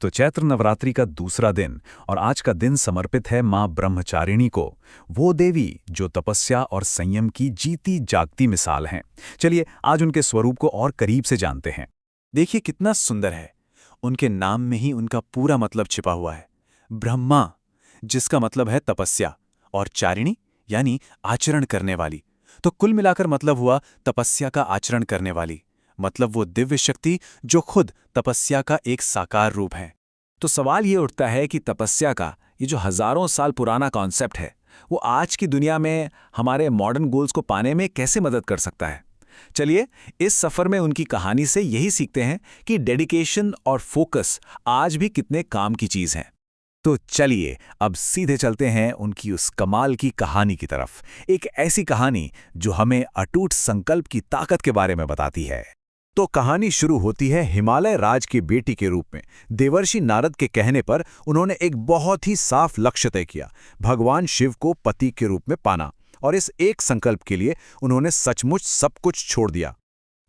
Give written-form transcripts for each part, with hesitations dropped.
तो चैत्र नवरात्रि का दूसरा दिन और आज का दिन समर्पित है मां ब्रह्मचारिणी को, वो देवी जो तपस्या और संयम की जीती जागती मिसाल हैं। चलिए आज उनके स्वरूप को और करीब से जानते हैं। देखिए कितना सुंदर है। उनके नाम में ही उनका पूरा मतलब छिपा हुआ है। ब्रह्मा, जिसका मतलब है तपस्या, और चारिणी यानी आचरण करने वाली। तो कुल मिलाकर मतलब हुआ तपस्या का आचरण करने वाली, मतलब वो दिव्य शक्ति जो खुद तपस्या का एक साकार रूप है। तो सवाल ये उठता है कि तपस्या का ये जो हजारों साल पुराना कॉन्सेप्ट है, वो आज की दुनिया में हमारे मॉडर्न गोल्स को पाने में कैसे मदद कर सकता है। चलिए इस सफर में उनकी कहानी से यही सीखते हैं कि डेडिकेशन और फोकस आज भी कितने काम की चीज है। तो चलिए अब सीधे चलते हैं उनकी उस कमाल की कहानी की तरफ, एक ऐसी कहानी जो हमें अटूट संकल्प की ताकत के बारे में बताती है। तो कहानी शुरू होती है हिमालय राज की बेटी के रूप में। देवर्षि नारद के कहने पर उन्होंने एक बहुत ही साफ लक्ष्य तय किया, भगवान शिव को पति के रूप में पाना, और इस एक संकल्प के लिए उन्होंने सचमुच सब कुछ छोड़ दिया।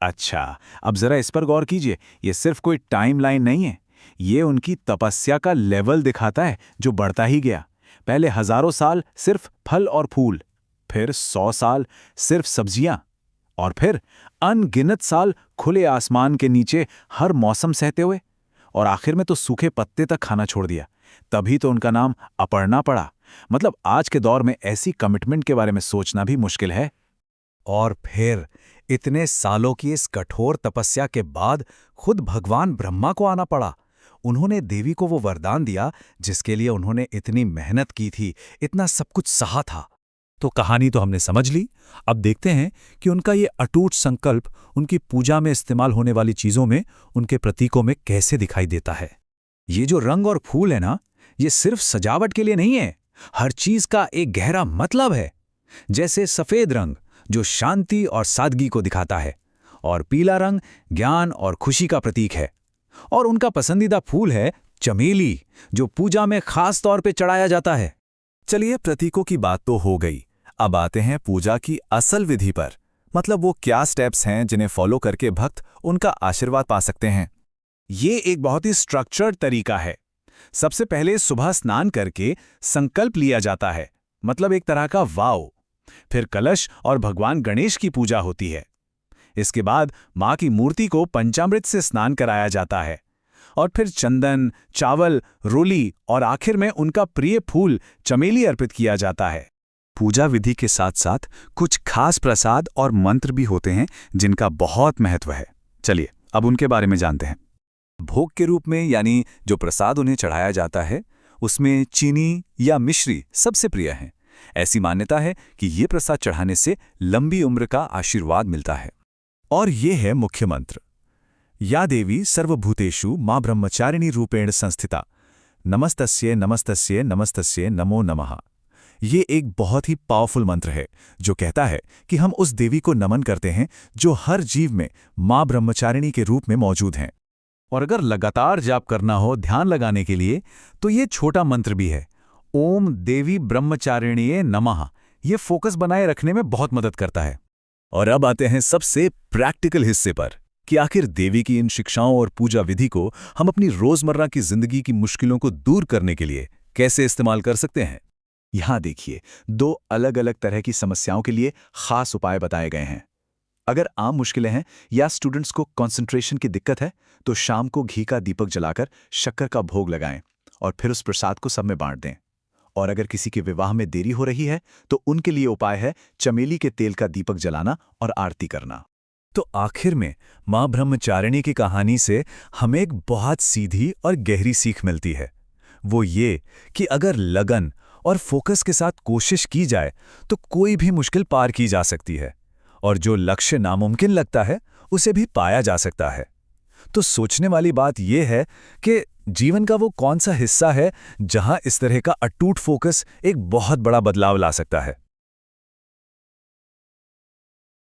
अच्छा, अब जरा इस पर गौर कीजिए। ये सिर्फ कोई टाइमलाइन नहीं है, ये उनकी तपस्या का लेवल दिखाता है जो बढ़ता ही गया। पहले हजारों साल सिर्फ फल और फूल, फिर 100 साल सिर्फ सब्जियां, और फिर अनगिनत साल खुले आसमान के नीचे हर मौसम सहते हुए, और आखिर में तो सूखे पत्ते तक खाना छोड़ दिया। तभी तो उनका नाम अपर्णा पड़ा। मतलब आज के दौर में ऐसी कमिटमेंट के बारे में सोचना भी मुश्किल है। और फिर इतने सालों की इस कठोर तपस्या के बाद खुद भगवान ब्रह्मा को आना पड़ा। उन्होंने देवी को वो वरदान दिया जिसके लिए उन्होंने इतनी मेहनत की थी, इतना सब कुछ सहा था। तो कहानी तो हमने समझ ली। अब देखते हैं कि उनका ये अटूट संकल्प उनकी पूजा में इस्तेमाल होने वाली चीजों में, उनके प्रतीकों में कैसे दिखाई देता है। ये जो रंग और फूल है ना, ये सिर्फ सजावट के लिए नहीं है, हर चीज का एक गहरा मतलब है। जैसे सफेद रंग जो शांति और सादगी को दिखाता है, और पीला रंग ज्ञान और खुशी का प्रतीक है, और उनका पसंदीदा फूल है चमेली जो पूजा में खास तौर पे चढ़ाया जाता है। चलिए प्रतीकों की बात तो हो गई, अब आते हैं पूजा की असल विधि पर। मतलब वो क्या स्टेप्स हैं जिन्हें फॉलो करके भक्त उनका आशीर्वाद पा सकते हैं। ये एक बहुत ही स्ट्रक्चर्ड तरीका है। सबसे पहले सुबह स्नान करके संकल्प लिया जाता है, मतलब एक तरह का वाव। फिर कलश और भगवान गणेश की पूजा होती है। इसके बाद मां की मूर्ति को पंचामृत से स्नान कराया जाता है, और फिर चंदन, चावल, रोली और आखिर में उनका प्रिय फूल चमेली अर्पित किया जाता है। पूजा विधि के साथ साथ कुछ खास प्रसाद और मंत्र भी होते हैं जिनका बहुत महत्व है। चलिए अब उनके बारे में जानते हैं। भोग के रूप में यानी जो प्रसाद उन्हें चढ़ाया जाता है, उसमें चीनी या मिश्री सबसे प्रिय है। ऐसी मान्यता है कि ये प्रसाद चढ़ाने से लंबी उम्र का आशीर्वाद मिलता है। और ये है मुख्य मंत्र, या देवी सर्वभूतेषु मां ब्रह्मचारिणी रूपेण संस्थिता, नमस्तस्ये नमस्तस्ये नमस्तस्ये नमो नमः। ये एक बहुत ही पावरफुल मंत्र है जो कहता है कि हम उस देवी को नमन करते हैं जो हर जीव में मां ब्रह्मचारिणी के रूप में मौजूद हैं। और अगर लगातार जाप करना हो ध्यान लगाने के लिए, तो ये छोटा मंत्र भी है, ओम देवी ब्रह्मचारिणीये नमः। ये फोकस बनाए रखने में बहुत मदद करता है। और अब आते हैं सबसे प्रैक्टिकल हिस्से पर कि आखिर देवी की इन शिक्षाओं और पूजा विधि को हम अपनी रोजमर्रा की जिंदगी की मुश्किलों को दूर करने के लिए कैसे इस्तेमाल कर सकते हैं। यहां देखिए, 2 अलग अलग तरह की समस्याओं के लिए खास उपाय बताए गए हैं। अगर आम मुश्किलें हैं या स्टूडेंट्स को कंसंट्रेशन की दिक्कत है, तो शाम को घी का दीपक जलाकर शक्कर का भोग लगाएं और फिर उस प्रसाद को सब में बांट दें। और अगर किसी के विवाह में देरी हो रही है, तो उनके लिए उपाय है चमेली के तेल का दीपक जलाना और आरती करना। तो आखिर में मां ब्रह्मचारिणी की कहानी से हमें एक बहुत सीधी और गहरी सीख मिलती है। वो ये कि अगर लगन और फोकस के साथ कोशिश की जाए तो कोई भी मुश्किल पार की जा सकती है, और जो लक्ष्य नामुमकिन लगता है उसे भी पाया जा सकता है। तो सोचने वाली बात यह है कि जीवन का वो कौन सा हिस्सा है जहां इस तरह का अटूट फोकस एक बहुत बड़ा बदलाव ला सकता है।